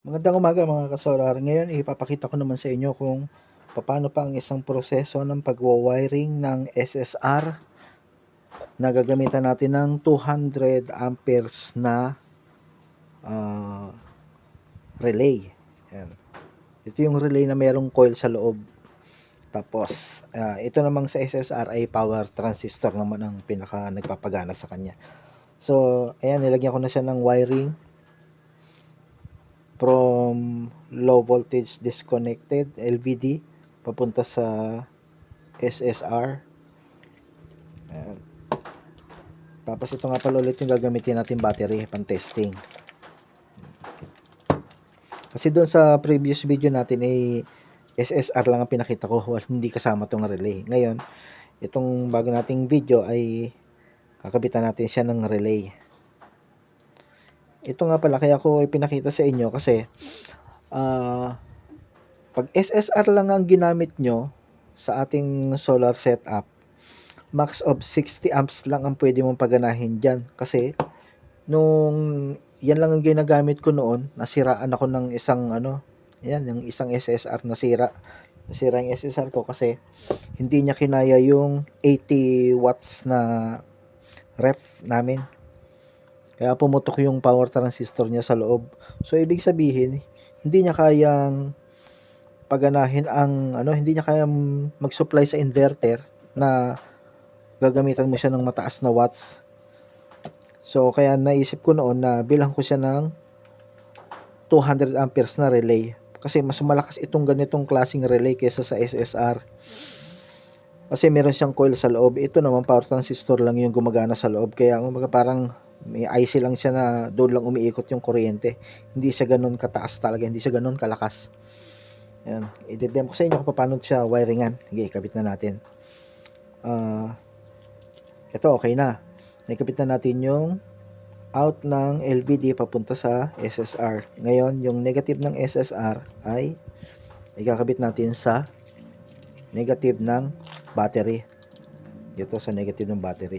Magandang umaga mga ka-solar. Ngayon ipapakita ko naman sa inyo kung paano pa ang isang proseso ng pagwa-wiring ng SSR na gagamitan natin ng 200 amperes na ah, relay. Ayan. Ito yung relay na mayroong coil sa loob. Tapos ito namang sa SSR ay power transistor naman ang pinaka nagpapagana sa kanya. So ayan, nilagyan ko na siya ng wiring from low voltage disconnected LVD papunta sa SSR. Ayan. Tapos ito nga pala ulit yung gagamitin natin battery pang testing. Kasi doon sa previous video natin ay SSR lang ang pinakita ko, hindi kasama tong relay. Ngayon, itong bago nating video ay kakabitan natin siya ng relay. Ito nga pala kaya ko ipinakita sa inyo kasi pag SSR lang ang ginamit nyo sa ating solar setup, max of 60 amps lang ang pwede mong paganahin dyan. Kasi nung yan lang ang ginagamit ko noon, nasiraan ako ng isang yan, yung isang SSR nasira yung SSR ko kasi hindi niya kinaya yung 80 watts na ref namin, kaya pumutok yung power transistor niya sa loob. So ibig sabihin hindi niya kayang paganahin ang hindi niya kayang mag-supply sa inverter na gagamitan mo siya ng mataas na watts. So kaya naisip ko noon na bilang ko siya ng 200 amperes na relay kasi mas malakas itong ganitong klaseng relay kaysa sa SSR. Kasi meron siyang coil sa loob. Ito naman power transistor lang yung gumagana sa loob. Kaya parang may IC lang siya na doon lang umiikot yung kuryente. Hindi siya ganoon kataas talaga. Hindi siya ganoon kalakas. Ayan. I-demo ko sa inyo kung paano siya wiringan. Sige, ikabit na natin. Ito okay na. Nakabit na natin yung out ng LVD papunta sa SSR. Ngayon, yung negative ng SSR ay ikakabit natin sa negative ng battery. Dito sa negative ng battery.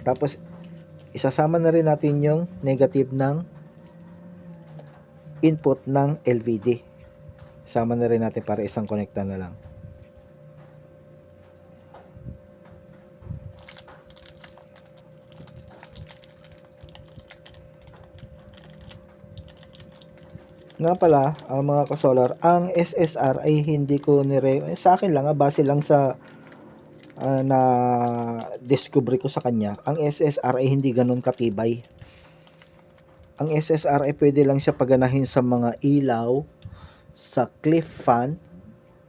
Tapos isasama na rin natin yung negative ng input ng LVD. Isama na rin natin para isang konekta na lang. Nga pala, ang mga ka-solar, ang SSR ay hindi ko sa akin lang, base lang sa na discovery ko sa kanya, ang SSR ay hindi ganun katibay. Ang SSR ay pwede lang siya paganahin sa mga ilaw, sa cliff fan,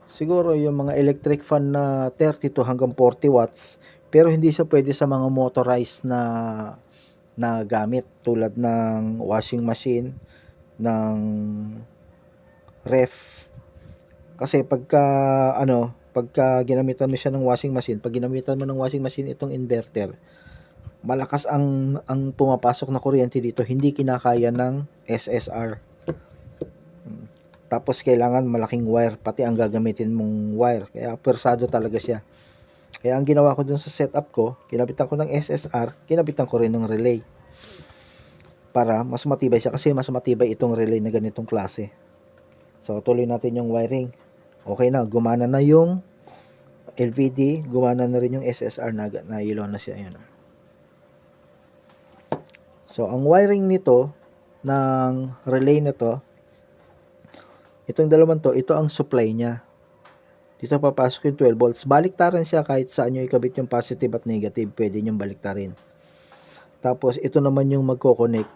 siguro yung mga electric fan na 32 hanggang 40 watts, pero hindi siya pwede sa mga motorized na gamit tulad ng washing machine, ng ref. Kasi pagka ginamitan mo siya ng washing machine, pag ginamitan mo ng washing machine itong inverter, malakas ang pumapasok na kuryente dito, hindi kinakaya ng SSR. Tapos kailangan malaking wire, pati ang gagamitin mong wire, kaya persado talaga siya. Kaya ang ginawa ko dun sa setup ko, kinabitan ko ng SSR, kinabitan ko rin ng relay para mas matibay siya, kasi mas matibay itong relay na ganitong klase. So tuloy natin yung wiring. Okay na, gumana na yung LVD, gumana na rin yung SSR, na ilaw na siya. Ayan. So ang wiring nito ng relay na to, itong dalawang to, ito ang supply niya. Dito papasok yung 12 volts. Baliktaran siya kahit saan nyo ikabit yung positive at negative. Pwede nyo baliktarin. Tapos ito naman yung magkoconnect.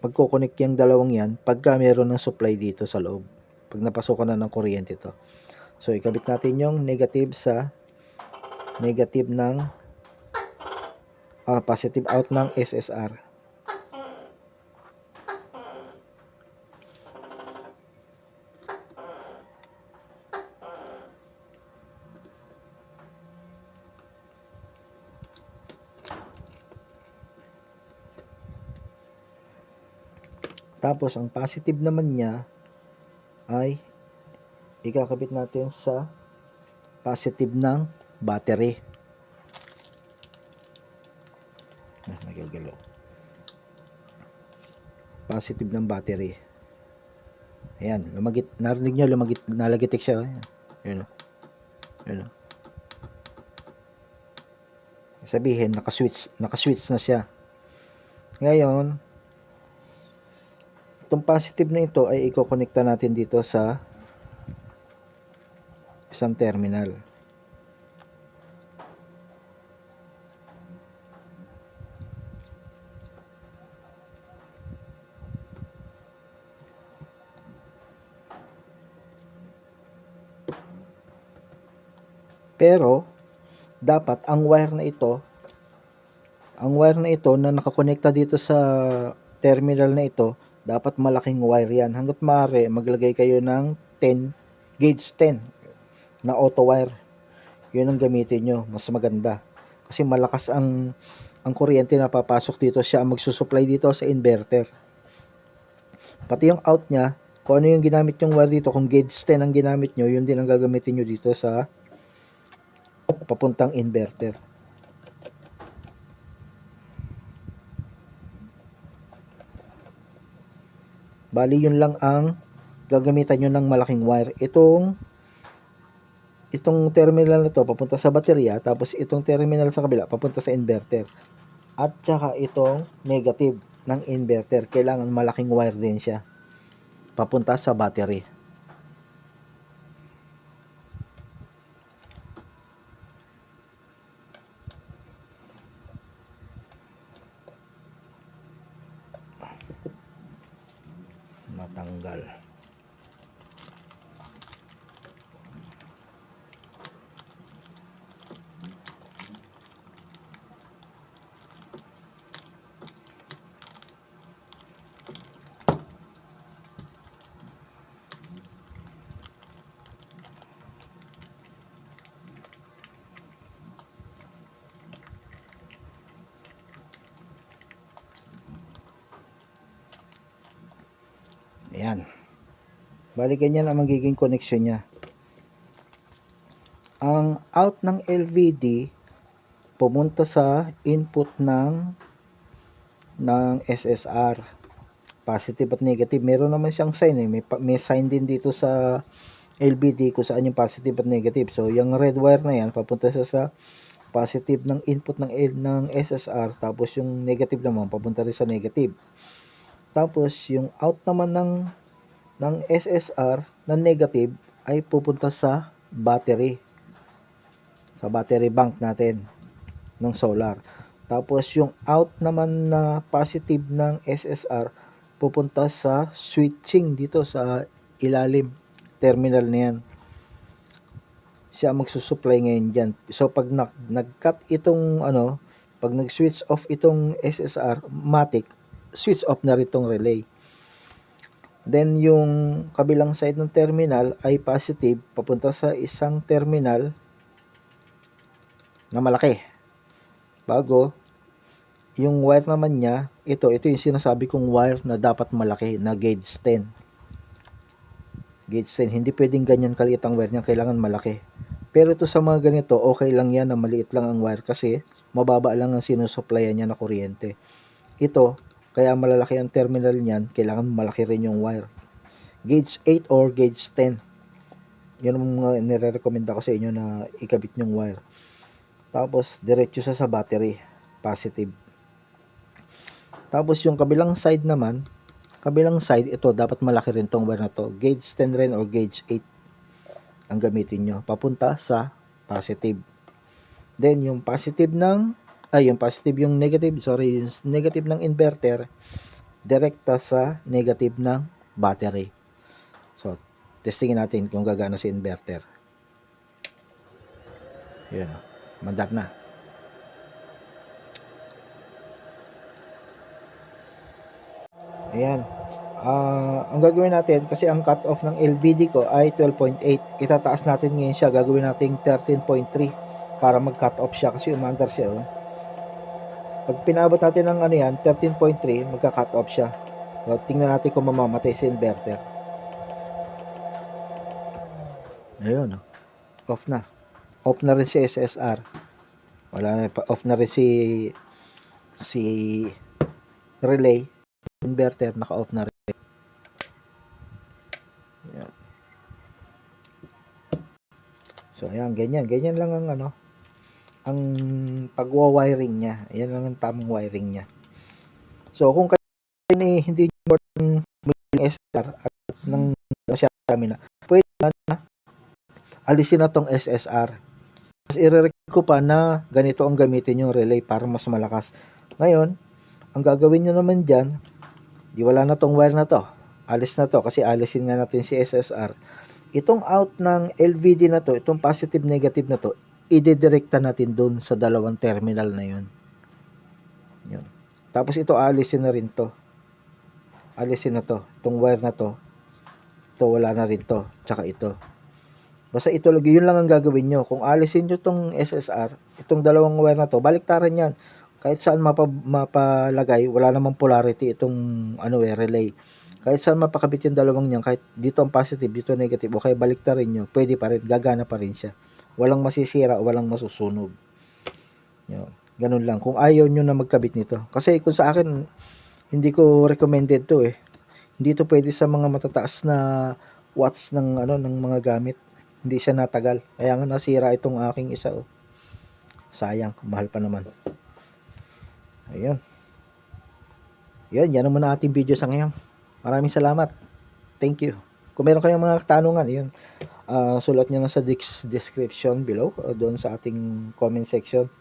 Magkoconnect yung dalawang yan pagka meron ng supply dito sa loob. Pag napasukan na ng kuryente to. So ikabit natin yung negative sa negative ng positive out ng SSR. Tapos ang positive naman niya ay ikakabit natin sa positive ng battery. Nagagalaw. positive ng battery. Ayan, lumagit, narinig nyo, nalagitik siya. Ayan, ayan. Sabihin, nakaswitch na siya. Ngayon, itong positive na ito ay ikokonekta natin dito sa isang terminal. Pero dapat ang wire na ito na nakakonekta dito sa terminal na ito, dapat malaking wire yan. Hanggat maaari, maglagay kayo ng 10, gauge 10 na auto wire. Yun ang gamitin nyo, mas maganda. Kasi malakas ang kuryente na papasok dito, siya ang magsusupply dito sa inverter. Pati yung out niya, kung ano yung ginamit yung wire dito, kung gauge 10 ang ginamit nyo, yun din ang gagamitin nyo dito sa papuntang inverter. Bali yun lang ang gagamitan nyo ng malaking wire. Itong terminal na to papunta sa baterya, tapos itong terminal sa kabila papunta sa inverter. At saka itong negative ng inverter, kailangan malaking wire din siya papunta sa battery. Natanggal. Ayan. Bali ganyan ang magiging connection niya. Ang out ng LVD pumunta sa input ng SSR. Positive at negative. Meron naman siyang sign eh. May sign din dito sa LVD kung saan yung positive at negative. So yung red wire na yan papunta sa positive ng input ng SSR, tapos yung negative naman papunta rin sa negative. Tapos yung out naman ng SSR na negative ay pupunta sa battery. Sa battery bank natin ng solar. Tapos yung out naman na positive ng SSR pupunta sa switching dito sa ilalim terminal na yan. Siya magsusupply ngayon dyan. So pag nag-cut itong pag nag-switch off itong SSR matic, switch off na rin itong relay. Then yung kabilang side ng terminal ay positive papunta sa isang terminal na malaki. Bago yung wire naman niya, ito yung sinasabi kong wire na dapat malaki na gauge 10. Gauge 10, hindi pwedeng ganyan kaliit ang wire niya, kailangan malaki. Pero ito sa mga ganito, okay lang yan na maliit lang ang wire kasi mababa lang ang sinusupplyan niya na kuryente. Ito, kaya malalaki ang terminal niyan, kailangan malaki rin yung wire. Gauge 8 or gauge 10. Yun ang mga nire-recommend ako sa inyo na ikabit yung wire. Tapos, diretso sa battery. Positive. Tapos, yung kabilang side naman, ito, dapat malaki rin tong wire na to. Gauge 10 rin or gauge 8 ang gamitin nyo. Papunta sa positive. Then, yung negative ng inverter, direkta sa negative ng battery. So, testingin natin kung gagana si inverter. Yan. Mandar na. Ayan. Ang gagawin natin, kasi ang cut-off ng LVD ko ay 12.8. Itataas natin ngayon siya. Gagawin natin 13.3 para mag-cut off siya kasi umandar siya. Oh. Pag pinabot natin ng 13.3, magka-cut off siya. So, tingnan natin kung mamamatay si inverter. Ayun. Oh. Off na. Off na rin si SSR. Off na rin si relay. inverter naka-off na rin. Yan. So ayan, ganyan lang ang ang pagwa-wiring niya. Ayan lang ang tamang wiring niya. So kung kayo hindi nyo SSR at ng stamina, pwede na alisin na tong SSR. Mas i-recommend ko pa na ganito ang gamitin yung relay para mas malakas. Ngayon, ang gagawin nyo naman dyan, di wala na tong wire na to. Alis na to kasi alisin nga natin si SSR. Itong out ng LVD na to, itong positive negative na to, i-directa natin doon sa dalawang terminal na yun. Yun. Tapos ito alisin na rin to. Alisin na to. Itong wire na to. Ito wala na rin to. Tsaka ito. Basta ito lagi, yun lang ang gagawin nyo. Kung alisin nyo tong SSR, itong dalawang wire na to, baliktaran yan. Kahit saan mapalagay, wala namang polarity itong relay. Kahit saan mapakabit yung dalawang yan, kahit dito ang positive, dito negative, o kaya baliktarin nyo, pwede pa rin, gagana pa rin siya. Walang masisira, walang masusunog. Yun. Ganun lang. Kung ayaw nyo na magkabit nito. Kasi kung sa akin, hindi ko recommended to eh. Hindi to pwede sa mga matataas na watts ng ng mga gamit. Hindi siya natagal. Kaya nga nasira itong aking isa oh. Sayang, mahal pa naman. Ayun. Yan naman ang ating video sa ngayon. Maraming salamat. Thank you. Kung meron kayong mga katanungan, yun, sulat nyo na sa description below, doon sa ating comment section,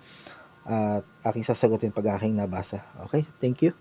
at aking sasagutin pag aking nabasa. Okay, thank you.